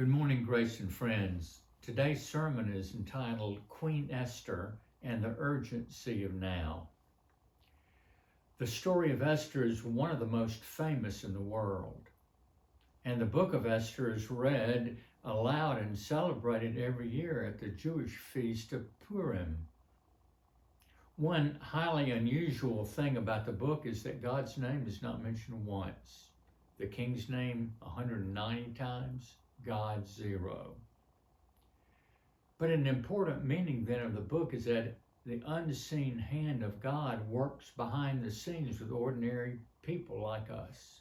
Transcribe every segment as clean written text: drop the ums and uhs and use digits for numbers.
Good morning, Grace and friends. Today's sermon is entitled Queen Esther and the Urgency of Now. The story of Esther is one of the most famous in the world, and the book of Esther is read aloud and celebrated every year at the Jewish feast of Purim. One highly unusual thing about the book is that God's name is not mentioned once. The king's name 190 times, God 0. But an important meaning then of the book is that the unseen hand of God works behind the scenes with ordinary people like us.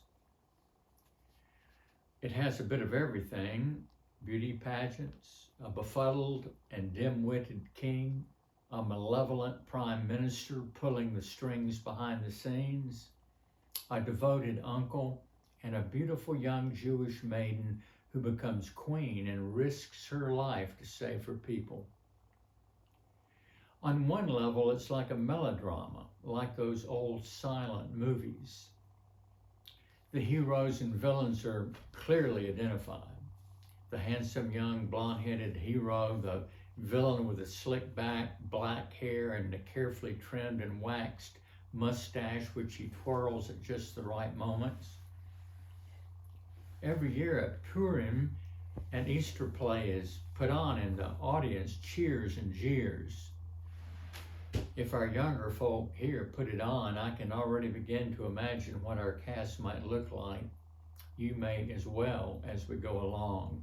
It has a bit of everything: beauty pageants, a befuddled and dim-witted king, a malevolent prime minister pulling the strings behind the scenes, a devoted uncle, and a beautiful young Jewish maiden who becomes queen and risks her life to save her people. On one level, it's like a melodrama, like those old silent movies. The heroes and villains are clearly identified. The handsome young blonde-headed hero, the villain with the slick back, black hair, and the carefully trimmed and waxed mustache which he twirls at just the right moments. Every year at Purim, an Easter play is put on and the audience cheers and jeers. If our younger folk here put it on, I can already begin to imagine what our cast might look like. You may as well as we go along.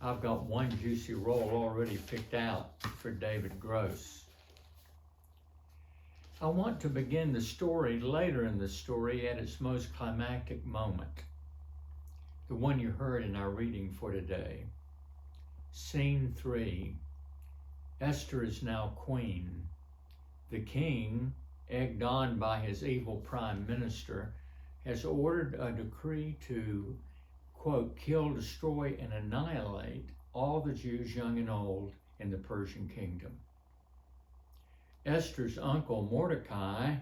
I've got one juicy role already picked out for David Gross. I want to begin the story later in the story at its most climactic moment, the one you heard in our reading for today. Scene 3. Esther is now queen. The king, egged on by his evil prime minister, has ordered a decree to, quote, kill, destroy, and annihilate all the Jews, young and old, in the Persian kingdom. Esther's uncle Mordecai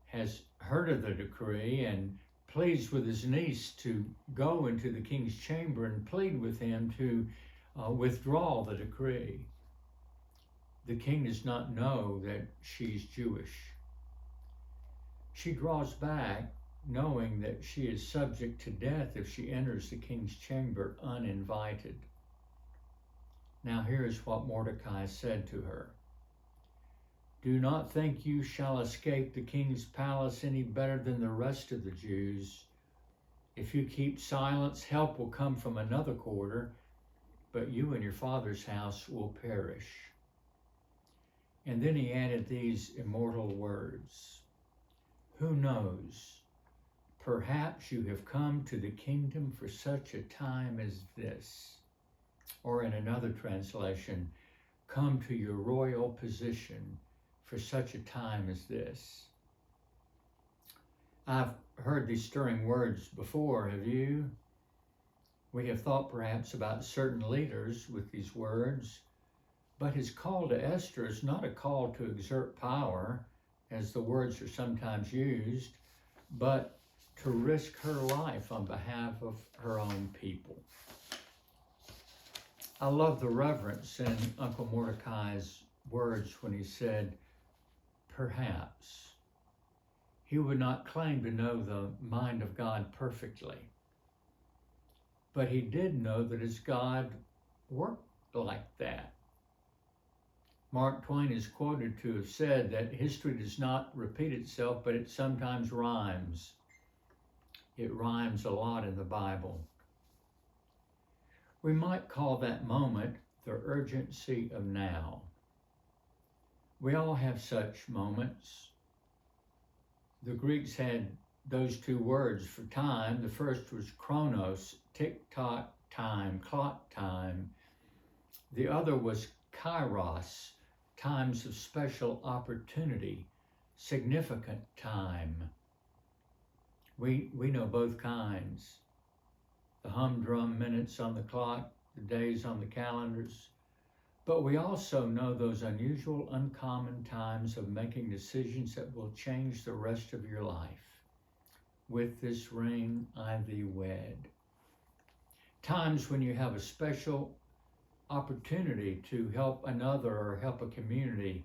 has heard of the decree and pleads with his niece to go into the king's chamber and plead with him to withdraw the decree. The king does not know that she's Jewish. She draws back, knowing that she is subject to death if she enters the king's chamber uninvited. Now here is what Mordecai said to her. Do not think you shall escape the king's palace any better than the rest of the Jews. If you keep silence, help will come from another quarter, but you and your father's house will perish. And then he added these immortal words. Who knows? Perhaps you have come to the kingdom for such a time as this. Or in another translation, come to your royal position for such a time as this. I've heard these stirring words before, have you? We have thought perhaps about certain leaders with these words, but his call to Esther is not a call to exert power, as the words are sometimes used, but to risk her life on behalf of her own people. I love the reverence in Uncle Mordecai's words when he said, perhaps. He would not claim to know the mind of God perfectly, but he did know that his God worked like that. Mark Twain is quoted to have said that history does not repeat itself, but it sometimes rhymes. It rhymes a lot in the Bible. We might call that moment the urgency of now. We all have such moments. The Greeks had those two words for time. The first was chronos, tick-tock time, clock time. The other was kairos, times of special opportunity, significant time. We know both kinds. The humdrum minutes on the clock, the days on the calendars. But we also know those unusual, uncommon times of making decisions that will change the rest of your life. With this ring I thee wed. times when you have a special opportunity to help another or help a community.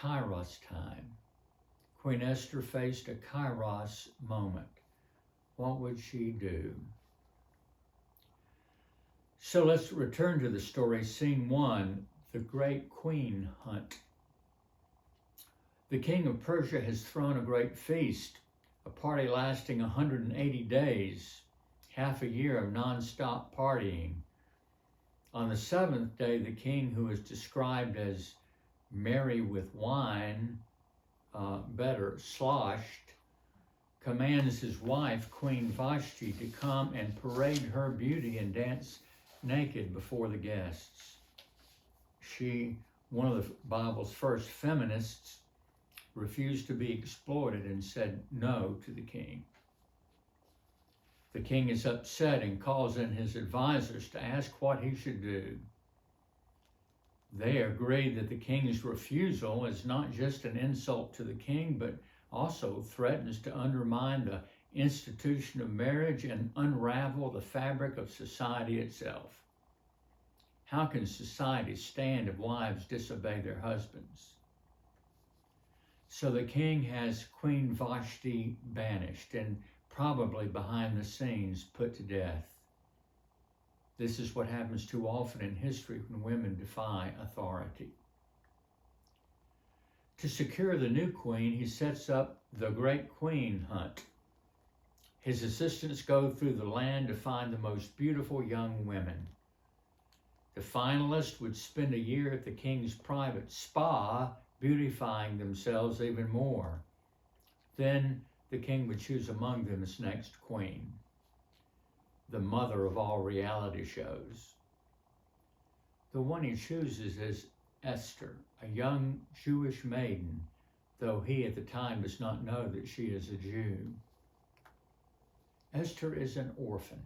Kairos time. Queen Esther faced a Kairos moment. What would she do? So let's return to the story. Scene 1, the great queen hunt. The king of Persia has thrown a great feast, a party lasting 180 days, half a year of non-stop partying. On the 7th day, the king, who is described as merry with wine, better sloshed, commands his wife, Queen Vashti, to come and parade her beauty and dance naked before the guests. She, one of the Bible's first feminists, refused to be exploited and said no to the king. The king is upset and calls in his advisors to ask what he should do. They agree that the king's refusal is not just an insult to the king, but also threatens to undermine the institution of marriage and unravel the fabric of society itself. How can society stand if wives disobey their husbands? So the king has Queen Vashti banished and probably behind the scenes put to death. This is what happens too often in history when women defy authority. To secure the new queen, he sets up the great queen hunt. His assistants go through the land to find the most beautiful young women. The finalists would spend a year at the king's private spa, beautifying themselves even more. Then the king would choose among them his next queen, the mother of all reality shows. The one he chooses is Esther, a young Jewish maiden, though he at the time does not know that she is a Jew. Esther is an orphan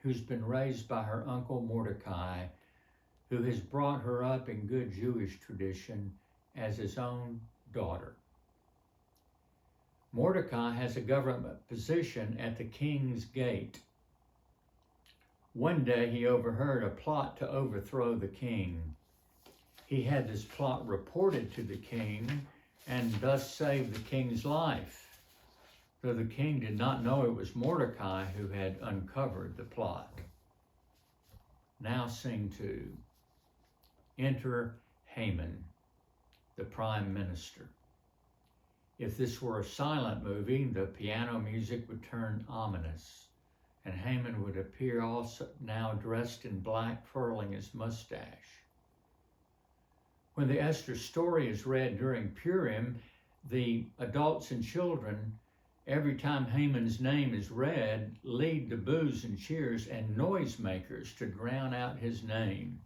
who's been raised by her uncle Mordecai, who has brought her up in good Jewish tradition as his own daughter. Mordecai has a government position at the king's gate. One day he overheard a plot to overthrow the king. He had this plot reported to the king and thus saved the king's life, though the king did not know it was Mordecai who had uncovered the plot. Now scene 2. Enter Haman, the prime minister. If this were a silent movie, the piano music would turn ominous, and Haman would appear also now dressed in black, twirling his mustache. When the Esther story is read during Purim, the adults and children, every time Haman's name is read, lead the boos and cheers and noisemakers to drown out his name.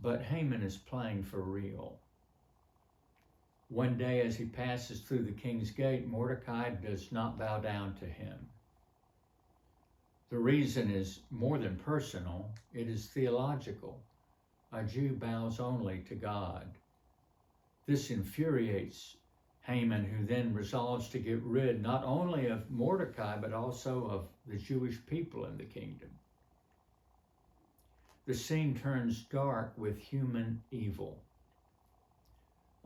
But Haman is playing for real. One day as he passes through the king's gate, Mordecai does not bow down to him. The reason is more than personal, it is theological. A Jew bows only to God. This infuriates Haman, who then resolves to get rid not only of Mordecai, but also of the Jewish people in the kingdom. The scene turns dark with human evil,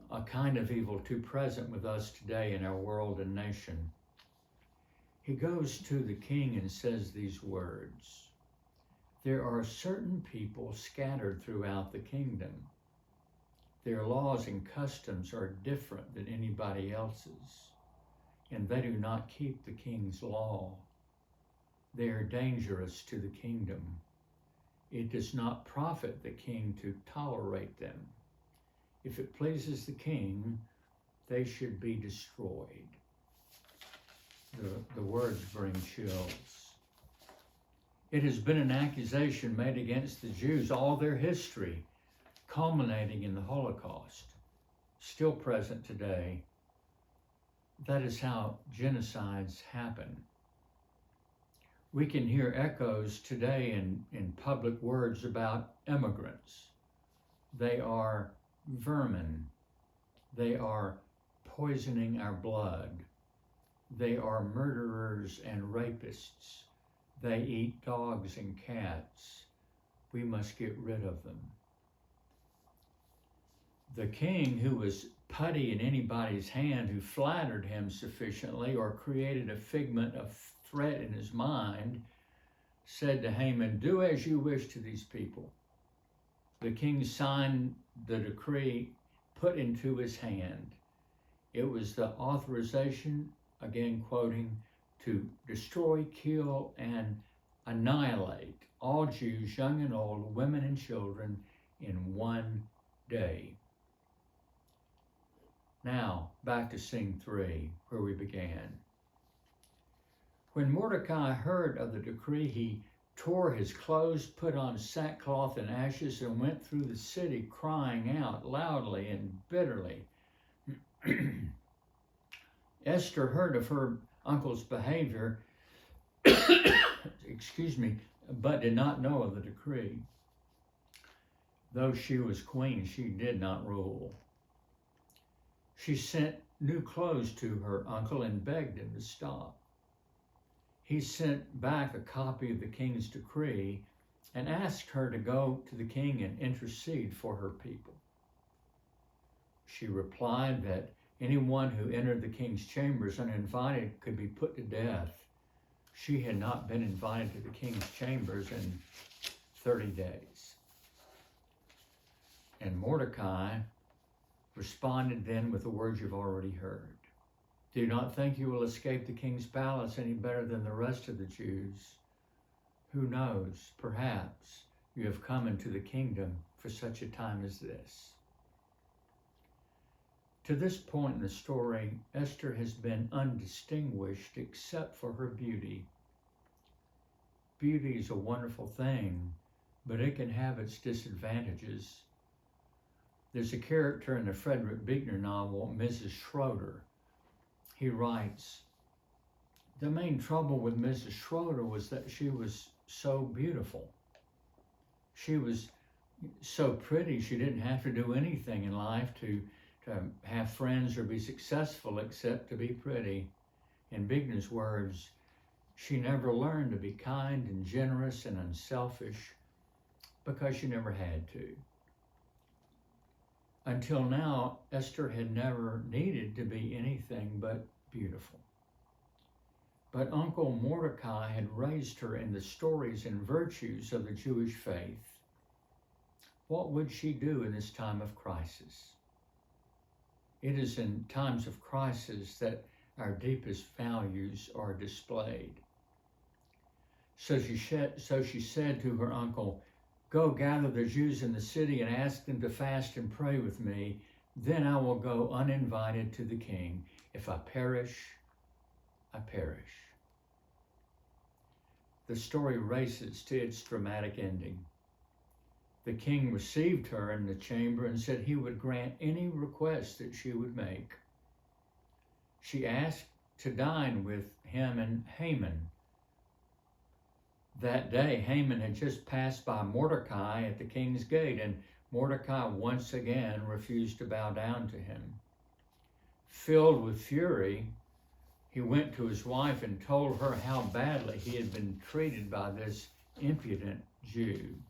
a kind of evil too present with us today in our world and nation. He goes to the king and says these words: "There are certain people scattered throughout the kingdom. Their laws and customs are different than anybody else's, and they do not keep the king's law. They are dangerous to the kingdom. It does not profit the king to tolerate them. If it pleases the king, they should be destroyed." The words bring chills. It has been an accusation made against the Jews all their history, culminating in the Holocaust, still present today. That is how genocides happen. We can hear echoes today in public words about immigrants. They are vermin. They are poisoning our blood. They are murderers and rapists. They eat dogs and cats. We must get rid of them. The king, who was putty in anybody's hand who flattered him sufficiently or created a figment of threat in his mind, said to Haman, "Do as you wish to these people." The king signed the decree put into his hand. It was the authorization, again quoting, to destroy, kill, and annihilate all Jews, young and old, women and children, in one day. Now, back to scene 3, where we began. When Mordecai heard of the decree, he tore his clothes, put on sackcloth and ashes, and went through the city crying out loudly and bitterly. Esther heard of her uncle's behavior, but did not know of the decree. Though she was queen, she did not rule. She sent new clothes to her uncle and begged him to stop. He sent back a copy of the king's decree and asked her to go to the king and intercede for her people. She replied that anyone who entered the king's chambers uninvited could be put to death. She had not been invited to the king's chambers in 30 days. And Mordecai responded then with the words you've already heard. Do not think you will escape the king's palace any better than the rest of the Jews. Who knows, perhaps you have come into the kingdom for such a time as this. To this point in the story, Esther has been undistinguished except for her beauty. Beauty is a wonderful thing, but it can have its disadvantages. There's a character in the Frederick Buechner novel, Mrs. Schroeder. He writes, the main trouble with Mrs. Schroeder was that she was so beautiful. She was so pretty, she didn't have to do anything in life to have friends or be successful except to be pretty. In Buechner's words, she never learned to be kind and generous and unselfish because she never had to. Until now, Esther had never needed to be anything but beautiful. But Uncle Mordecai had raised her in the stories and virtues of the Jewish faith. What would she do in this time of crisis? It is in times of crisis that our deepest values are displayed. So she said to her uncle, "Go gather the Jews in the city and ask them to fast and pray with me. Then I will go uninvited to the king. If I perish, I perish." The story races to its dramatic ending. The king received her in the chamber and said he would grant any request that she would make. She asked to dine with him and Haman. That day, Haman had just passed by Mordecai at the king's gate, and Mordecai once again refused to bow down to him. Filled with fury, he went to his wife and told her how badly he had been treated by this impudent Jew.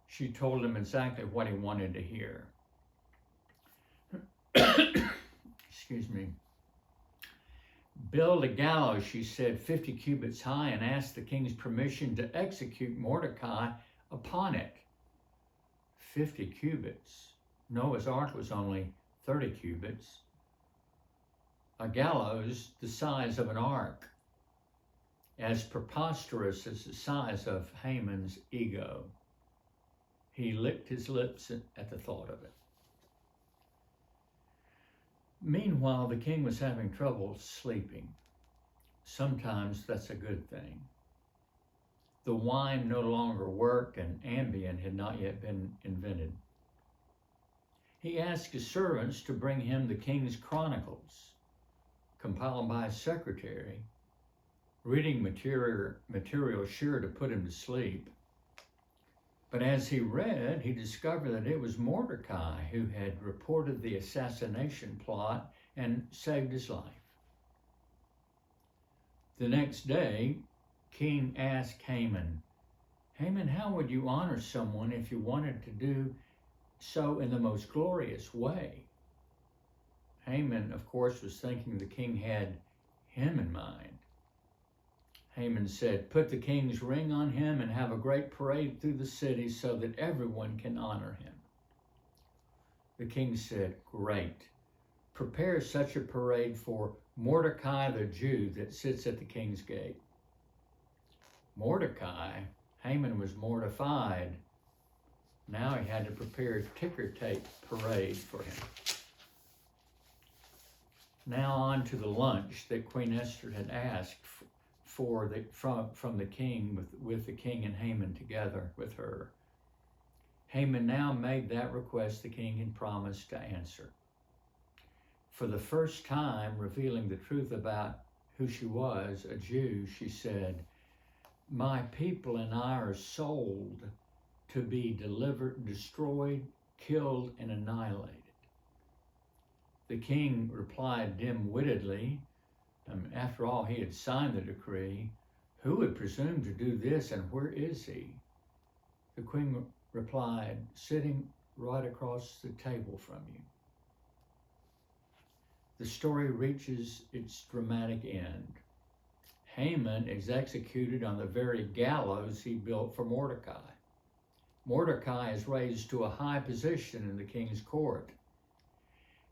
She told him exactly what he wanted to hear. Excuse me. Build a gallows, she said, 50 cubits high, and ask the king's permission to execute Mordecai upon it. 50 cubits. Noah's Ark was only 30 cubits. A gallows the size of an ark, as preposterous as the size of Haman's ego. He licked his lips at the thought of it. Meanwhile, the king was having trouble sleeping. Sometimes that's a good thing. The wine no longer worked, and Ambien had not yet been invented. He asked his servants to bring him the king's chronicles, compiled by his secretary, reading material sure to put him to sleep. But as he read, he discovered that it was Mordecai who had reported the assassination plot and saved his life. The next day, king asked Haman, Haman, how would you honor someone if you wanted to do so in the most glorious way? Haman, of course, was thinking the king had him in mind. Haman said, put the king's ring on him and have a great parade through the city so that everyone can honor him. The king said, great. Prepare such a parade for Mordecai the Jew that sits at the king's gate. Mordecai, Haman was mortified. Now he had to prepare a ticker tape parade for him. Now on to the lunch that Queen Esther had asked for from the king, with the king and Haman together with her. Haman now made that request the king had promised to answer. For the first time, revealing the truth about who she was, a Jew, she said, my people and I are sold to be delivered, destroyed, killed, and annihilated. The king replied dim-wittedly, after all, he had signed the decree, who would presume to do this, and where is he? The queen replied, sitting right across the table from you. The story reaches its dramatic end. Haman is executed on the very gallows he built for Mordecai. Mordecai is raised to a high position in the king's court.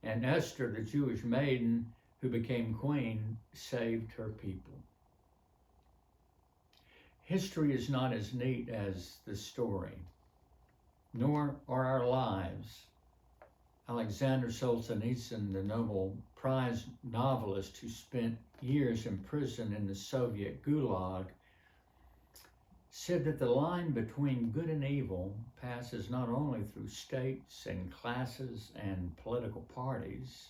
And Esther, the Jewish maiden who became queen, saved her people. History is not as neat as the story, nor are our lives. Alexander Solzhenitsyn, the Nobel Prize novelist who spent years in prison in the Soviet Gulag, said that the line between good and evil passes not only through states and classes and political parties,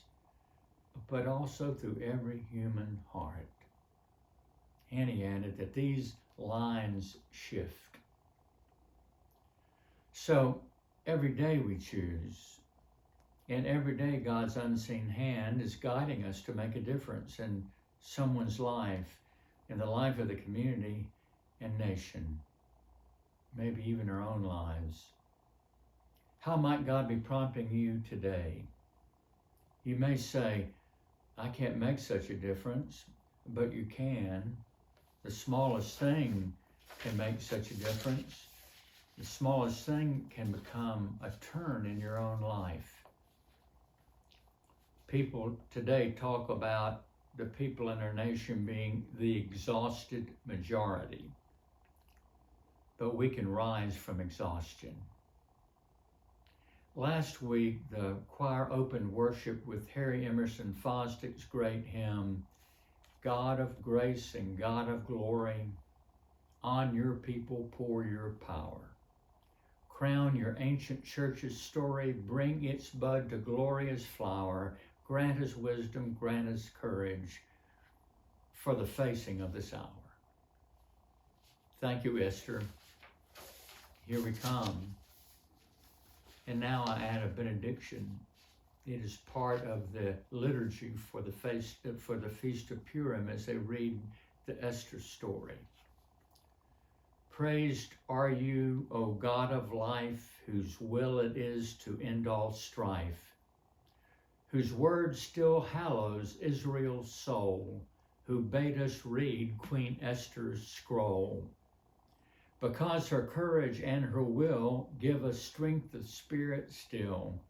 but also through every human heart. And he added that these lines shift. So every day we choose, and every day God's unseen hand is guiding us to make a difference in someone's life, in the life of the community and nation, maybe even our own lives. How might God be prompting you today? You may say, I can't make such a difference, but you can. The smallest thing can make such a difference. The smallest thing can become a turn in your own life. People today talk about the people in our nation being the exhausted majority. But we can rise from exhaustion. Last week, the choir opened worship with Harry Emerson Fosdick's great hymn, God of grace and God of glory, on your people pour your power. Crown your ancient church's story, bring its bud to glorious flower, grant us wisdom, grant us courage for the facing of this hour. Thank you, Esther. Here we come. And now I add a benediction. It is part of the liturgy for the Feast of Purim as they read the Esther story. Praised are you, O God of life, whose will it is to end all strife, whose word still hallows Israel's soul, who bade us read Queen Esther's scroll. Because her courage and her will give us strength of spirit still,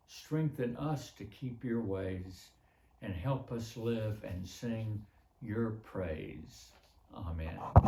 strengthen us to keep your ways and help us live and sing your praise. Amen.